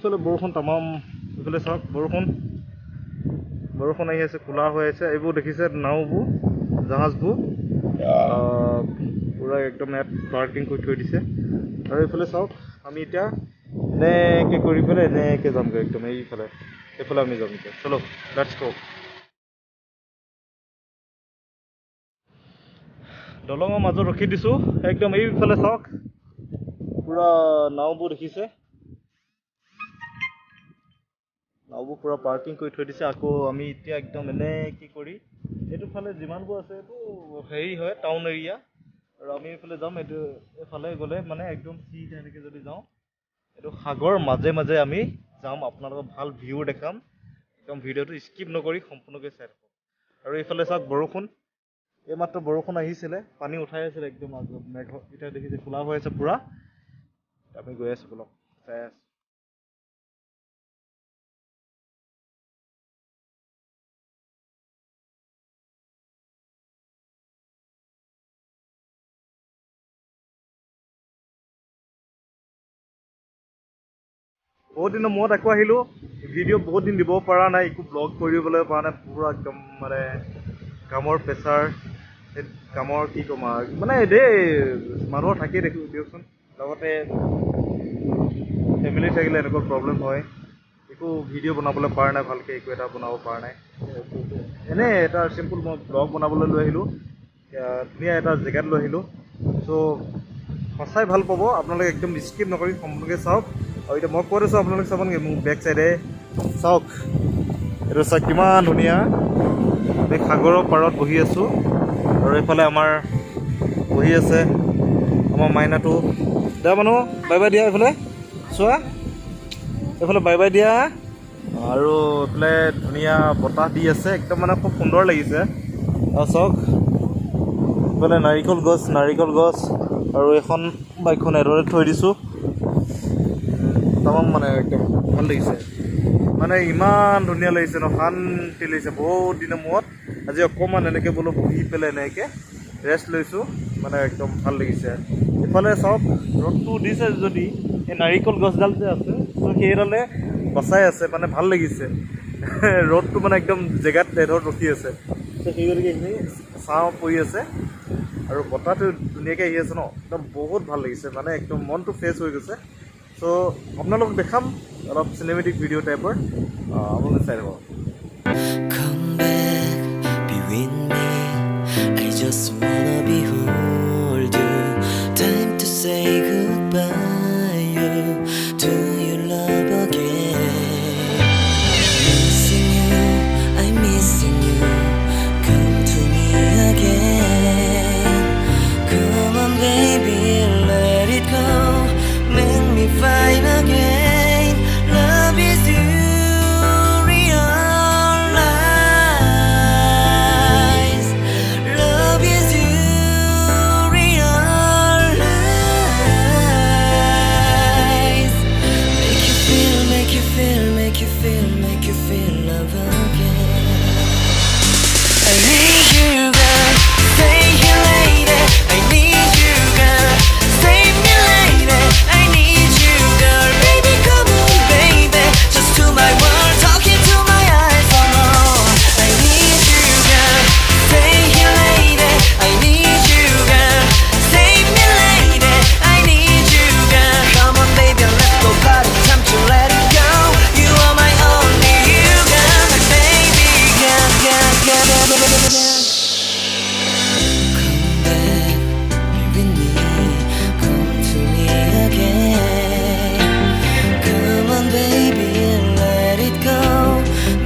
ইফালে বৰষুণ তামাম ইফালে চাওক বৰষুণ আহি আছে কোলা হৈ আছে এইবোৰ দেখিছে নাওবোৰ জাহাজবোৰ পুৰা একদম ইয়াত পাৰ্কিং কৰি থৈ দিছে আৰু এইফালে চাওক আমি এতিয়া এনেকৈ কৰি পেলাই এনেকৈ যামগৈ একদম এইফালে আমি যাম এতিয়া চলো লেটছ গো দলঙৰ মাজত ৰখি দিছোঁ একদম এইফালে চাওক পুৰা নাওবোৰ দেখিছে নাওবোৰ পুৰা পাৰ্কিং কৰি থৈ দিছে আকৌ আমি এতিয়া একদম এনেকৈ কৰি এইটো ফালে যিমানবোৰ আছে এইটো হেৰি হয় টাউন এৰিয়া আৰু আমি এইফালে যাম এইফালে গ'লে মানে একদম চিধা এনেকৈ যদি যাওঁ এইটো সাগৰ মাজে মাজে আমি যাম আপোনালোকক ভাল ভিউ দেখাম একদম ভিডিঅ'টো স্কিপ নকৰি সম্পূৰ্ণকৈ চাই থাকক আৰু এইফালে চাওক বৰষুণ এইমাত্ৰ বৰষুণ আহিছিলে পানী উঠাই আছিলে একদম মেঘ এতিয়া দেখিছে খোলা হৈ আছে পুৰা আমি গৈ আছোঁ বলক চাই আছোঁ বহুত দিনৰ মূৰত আকৌ আহিলোঁ ভিডিঅ' বহুত দিন দিব পৰা নাই একো ব্লগ কৰিবলৈ পৰা নাই পুৰা একদম মানে কামৰ প্ৰেছাৰ সেই কামৰ কি ক'ম আৰু মানে দেই মানুহৰ থাকেই দিয়কচোন লগতে ফেমিলি থাকিলে এনেকুৱা প্ৰব্লেম হয় একো ভিডিঅ' বনাবলৈ পৰা নাই ভালকৈ একো এটা বনাব পৰা নাই এনেই এটা চিম্পুল মই ব্লগ বনাবলৈ লৈ আহিলোঁ ধুনীয়া এটা জেগাত লৈ আহিলোঁ চ' সঁচাই ভাল পাব আপোনালোকে একদম স্কিপ নকৰি সম্পূৰ্ণকৈ চাওক আৰু এতিয়া মই কৈ আছোঁ আপোনালোকে চাব নেকি মোৰ বেক চাইডে চাওক এইটো চাওক কিমান ধুনীয়া আমি সাগৰৰ পাৰত বহি আছোঁ আৰু এইফালে আমাৰ বহি আছে আমাৰ মাইনাটো দিয়া মানুহ বাই বাই দিয়া এইফালে চোৱা এইফালে বাই বাই দিয়া আৰু এইফালে ধুনীয়া বতাহ দি আছে একদম মানে খুব সুন্দৰ লাগিছে আৰু চাওক এইফালে নাৰিকল গছ আৰু এখন বাইকখন এডৰে থৈ দিছোঁ তামাম মানে একদম ভাল লাগিছে মানে ইমান ধুনীয়া লাগিছে ন শান্তি লাগিছে বহুত দিনৰ মূৰত আজি অকণমান এনেকৈ বোলো বহি পেলাই এনেকৈ ৰেষ্ট লৈছোঁ মানে একদম ভাল লাগিছে ইফালে চাওক ৰ'দটো দিছে যদি এই নাৰিকল গছডাল যে আছে ত' সেইডালে বচাই আছে মানে ভাল লাগিছে ৰ'দটো মানে একদম জেগাত এডত ৰখি আছে ত' সেই গতিকে এইখিনি ছাঁ পৰি আছে আৰু বতাহটো ধুনীয়াকৈ আহি আছে ন একদম বহুত ভাল লাগিছে মানে একদম মনটো ফ্ৰেছ হৈ গৈছে চ' আপোনালোকক দেখাম অলপ চিনেমেটিক ভিডিঅ' টাইপৰ আপোনালোকে চাই থাকক Come back, be with me. I just wanna behold you. Time to say goodbye to your love again. Missing you, I'm missing you. Come to me again. Come on, baby, let it go. Make me fine again. Love is you. Realize. Love is you. Realize. Make you feel, make you feel, make you feel, make you feel love again. I need you, girl. Stay here, lady. I need you, girl. Save me, lady. I need you, girl. Baby, come on, baby. Just to my world, talking to my eyes. Oh, I need you, girl. Stay here, lady. I need you, girl. Save me, lady. I need you, girl. Come on, baby, let's go party. Time to let it go. You are my only you, girl. My baby, girl, girl, girl, girl, girl, girl. Come back, be with me. Come to me again. Come on, baby, let it go.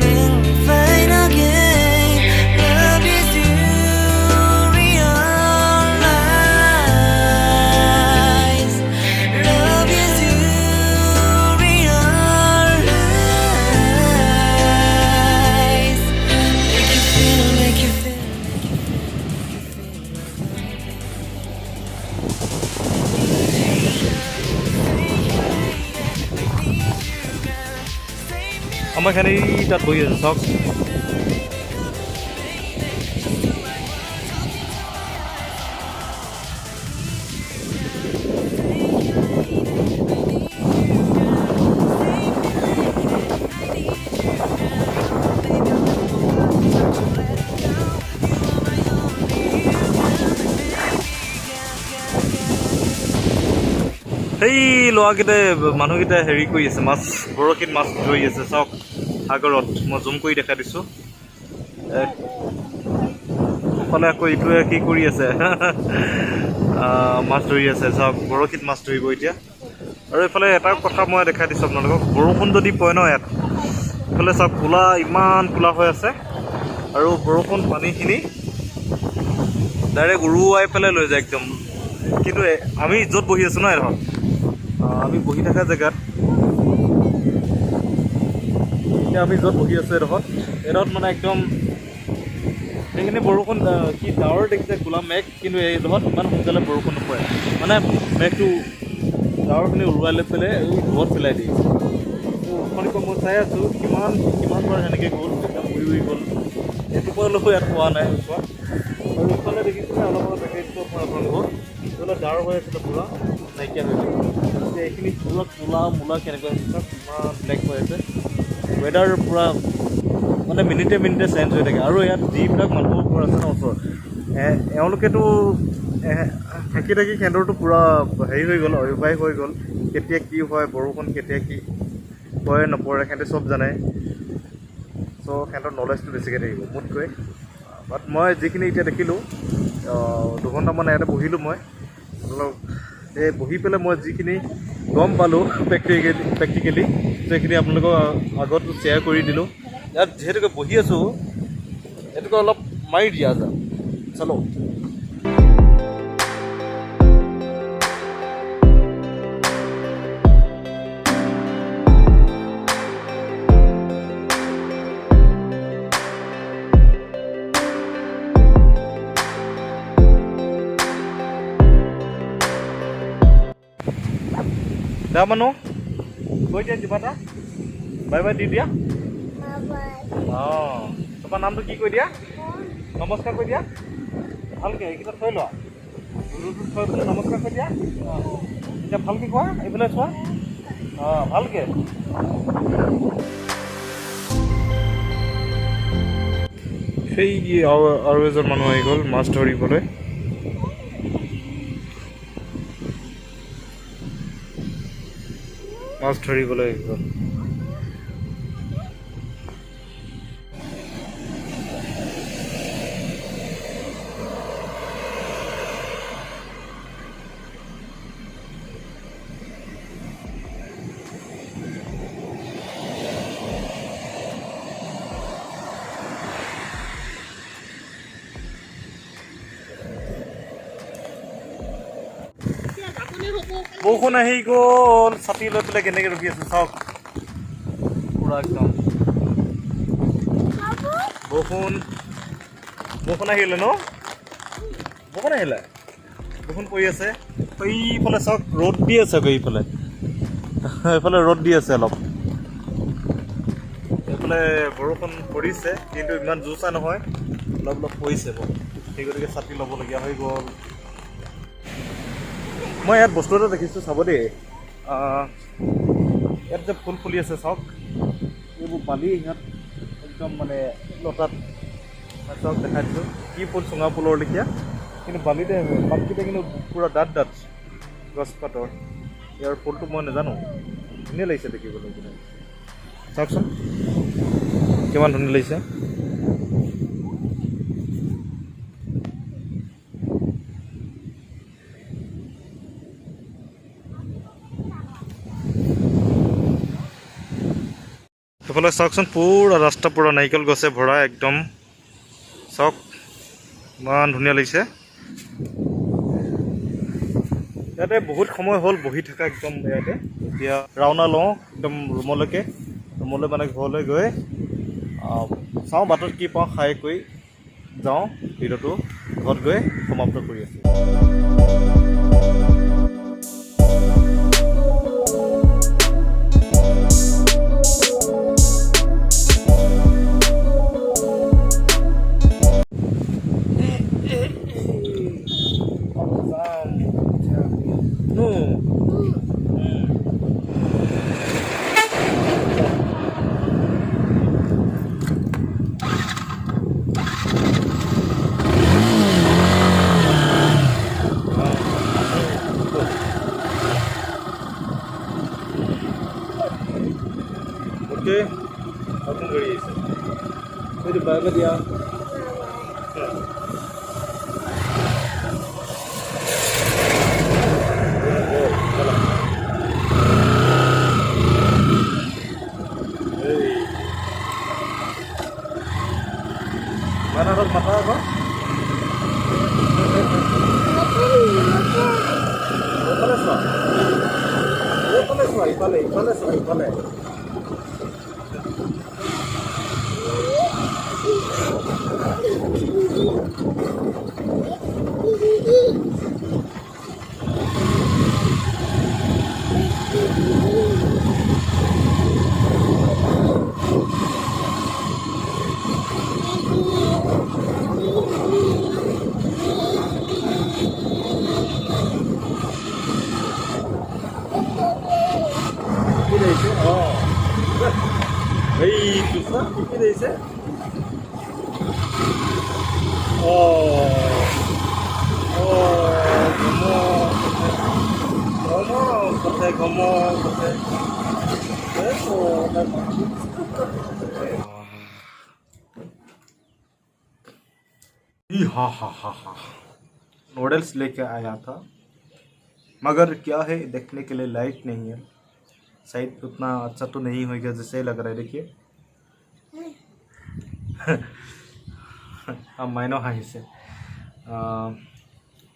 Make me fine again. Love is you. Realize. Love is you. Realize. Make you feel, make you feel, make you feel, make you feel. আমাৰ এখানে তাত বহি আছে চাওক ল'ৰাকেইটাই মানুহকেইটাই হেৰি কৰি আছে, মাছ বৰশীত মাছ ধৰি আছে চাওক সাগৰত। মই জুম কৰি দেখাই দিছোঁ। ইফালে আকৌ ইটোৱে কি কৰি আছে মাছ ধৰি আছে চাওক, বৰশীত মাছ ধৰিব এতিয়া। আৰু এইফালে এটা কথা মই দেখাই দিছোঁ আপোনালোকক, বৰষুণ যদি পৰে ন ইয়াত, এইফালে চাওক ক'লা, ইমান ক'লা হৈ আছে। আৰু বৰষুণ পানীখিনি ডাইৰেক্ট উৰুৱাই পেলাই লৈ যায় একদম। কিন্তু আমি য'ত বহি আছোঁ ন এডোখৰত, আমি বহি থকা জেগাত, এতিয়া আমি য'ত বহি আছোঁ এডোখৰত মানে একদম সেইখিনি বৰষুণ কি ডাৱৰ দেখিছে, ক'লা মেঘ, কিন্তু এইডোখৰত ইমান সোনকালে বৰষুণ নপৰে। মানে মেঘটো ডাৱৰখিনি উৰুৱাই লৈ পেলাই এই দূৰত পেলাই দিয়ে। অকণমান মই চাই আছোঁ কিমানবাৰ সেনেকৈ গ'ল, একদম উৰি গ'ল। এটোপালৈকো ইয়াত পোৱা নাই চোৱা। আৰু ইফালে দেখিছিলে অলপ দেখাইছোঁ আপোনালোকক, এইফালে ডাৱৰ হৈ আছিলে পূৰা নাইকিয়া হৈ গ'ল। এতিয়া এইখিনি পূৰা ক'লা মূলা কেনেকুৱা হৈছে চাওক, ইমান ব্লেক হৈ আছে। ৱেডাৰ পূৰা মানে মিনিটে চেঞ্জ হৈ থাকে। আৰু ইয়াত যিবিলাক মানুহবোৰ আছে ন ওচৰত, এওঁলোকেতো থাকি সিহঁতৰতো পূৰা হেৰি হৈ গ'ল, অভ্যাস হৈ গ'ল, কেতিয়া কি হয়, বৰষুণ কেতিয়া কি পৰে নপৰে সিহঁতে চব জানে। চ' সিহঁতৰ নলেজটো বেছিকৈ থাকিব মোতকৈ। বাট মই যিখিনি এতিয়া দেখিলোঁ, 2 ঘণ্টামান ইয়াতে বহিলোঁ মই। অলপ এই বহি পেলাই মই যিখিনি গম পালোঁ প্ৰেক্টিকেলি, সেইখিনি আপোনালোকক আগত শ্বেয়াৰ কৰি দিলোঁ। ইয়াত যিহেতুকে বহি আছোঁ, এইটোকে অলপ মাৰি দিয়া যাওক, চালো। দা মানুহ কৈ দিয়া কিবা এটা, বাই বাই দি দিয়া। তোমাৰ নামটো কি কৈ দিয়া, নমস্কাৰ কৈ দিয়া ভালকৈ। এইকেইটা থৈ লোৱা, থৈ পেলাই নমস্কাৰ কৈ দিয়া। এতিয়া ভালকৈ কোৱা, এইফালে চোৱা, ভালকৈ। সেই আৰু এজন মানুহ আহি গ'ল মাছ ধৰিবলৈ। মাছ ধৰিবলৈ আহি গ'ল। বৰষুণ আহি গ'ল, ছাতি লৈ পেলাই কেনেকৈ ৰখি আছে চাওক, পূৰা একদম বৰষুণ আহিলে ন, বৰষুণ আহিলে, বৰষুণ পৰি আছে। এইফালে চাওক ৰ'দ দি আছে, এইফালে ৰ'দ দি আছে অলপ। এইফালে বৰষুণ পৰিছে, কিন্তু ইমান জোৰচা নহয়, অলপ পৰিছে বাৰু। সেই গতিকে ছাতি ল'বলগীয়া হৈ গ'ল। মই ইয়াত বস্তু এটা দেখিছোঁ, চাব দেই। ইয়াত যে ফুল ফুলি আছে চাওক, এইবোৰ বালি ইয়াত একদম মানে লতাত চাওক দেখাই দিছোঁ, কি ফুল, চুঙা ফুলৰ লেখীয়া, কিন্তু বালিতে পাতকেইটা কিন্তু পূৰা ডাঠ গছপাতৰ। ইয়াৰ ফুলটো মই নাজানো, ধুনীয়া লাগিছে দেখিবলৈ। চাওকচোন কিমান ধুনীয়া লাগিছে। এইফালে চাওকচোন, পূৰা ৰাস্তা পূৰা নাৰিকল গছে ভৰা একদম, চাওক ইমান ধুনীয়া লাগিছে। ইয়াতে বহুত সময় হ'ল বহি থকা একদম ইয়াতে। এতিয়া ৰাওনা লওঁ একদম ৰুমলৈ মানে ঘৰলৈ গৈ চাওঁ বাটত কি পাওঁ, খাই কৰি যাওঁ। ভিডিঅ'টো ঘৰত গৈ সমাপ্ত কৰি আছোঁ। অ'কে নতুন গাড়ী আহিছে এইটো বাইক দিয়া mana harus mata apa? Ipale. Hei, susah pikir deh Como, eso, हा नूडल्स लेके आया था मगर क्या है देखने के लिए लाइट नहीं है शायद उतना अच्छा तो नहीं होगा जैसे लग रहा है देखिए माइनो हाहिसे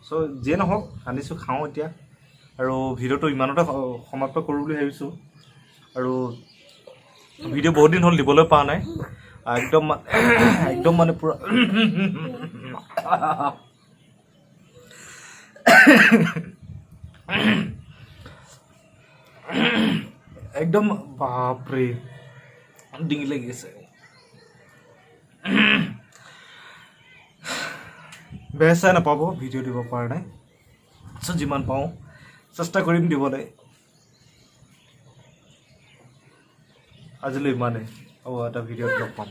सो जे নহওক আনিছোঁ খাওঁ এতিয়া আৰু ভিডিঅ'টো ইমানতে সমাপ্ত কৰোঁ বুলি ভাবিছোঁ আৰু ভিডিঅ' বহুত দিন হ'ল দিবলৈ পৰা নাই একদম মানে পুৰা একদম বাপৰে ডিঙি লাগি আছে বেয়া চাই নাপাব ভিডিঅ' দিব পৰা নাই চ' যিমান পাওঁ চেষ্টা কৰিম দিবলৈ আজিলৈ ইমানেই আৰু এটা ভিডিঅ'ত লগ পাম